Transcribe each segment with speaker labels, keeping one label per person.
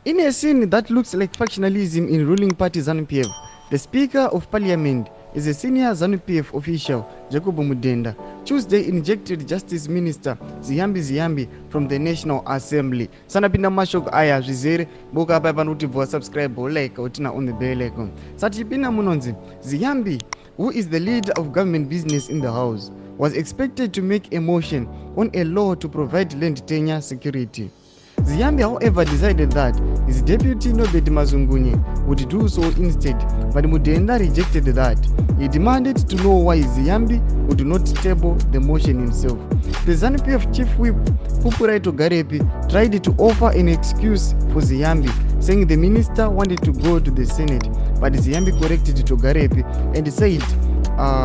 Speaker 1: In a scene that looks like factionalism in ruling party ZANU-PF, the Speaker of Parliament is a senior ZANU-PF official, Jacob Mudenda. Tuesday injected Justice Minister Ziyambi from the National Assembly. Sanapinda mashoko aya zvizere boka apa panoti bva subscribe like utina on the bell icon. Satipinda munonzi Ziyambi, who is the leader of government business in the house, was expected to make a motion on a law to provide land tenure security. Ziyambi, however, decided that his deputy Nobet Mazungunye would do so instead, but Mudenda rejected that. He demanded to know why Ziyambi would not table the motion himself. The ZANU-PF chief whip Pupuraito Garepi tried to offer an excuse for Ziyambi, saying the minister wanted to go to the Senate, but Ziyambi corrected Togarepi and said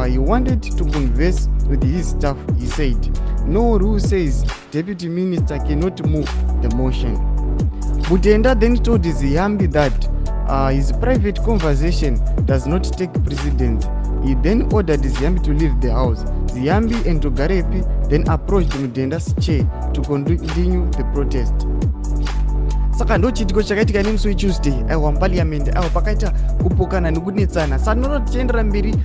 Speaker 1: he wanted to converse with his staff. He said, no rule says deputy minister cannot move the motion. Mudenda then told Ziyambi that his private conversation does not take precedence. He then ordered Ziyambi to leave the house. Ziyambi and Togarepi then approached Mudenda's chair to continue the protest. Saka ndo chitiko chakaitika nemusi weTuesday aiwa muparliament aiwa pakaita kupokana nekunetsana sanoro tichiendera mberi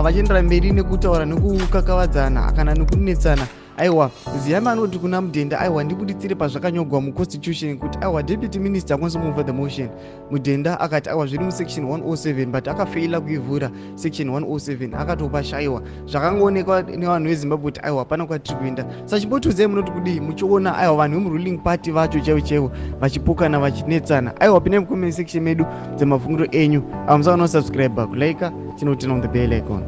Speaker 1: vachiendera mberi nekutaura nekukakavadzana kana nekunetsana. Aiwa Ziyambi anoti kuna Mudenda, aiwa ndibuditsire pazvakanyogwa muconstitution kuti aiwa deputy minister wants to move for the motion. Mudenda akati aiwa zviri musection 107 but akafeila kuivhura section 107 akatopa shaiwa zvakangoonekwa nevanhu veZimbabwe kuti aiwa hapana kwatiri kuenda. Sachimbotuzei munoti kudii muchiona aiwa vanhu vemuruling party vacho chaivo vachipokana vachinetsana. Aiwa pinai mucomment section medu dzemafungiro enyu. Musaona kusubscribe, kulike, tinotina on the bell icon.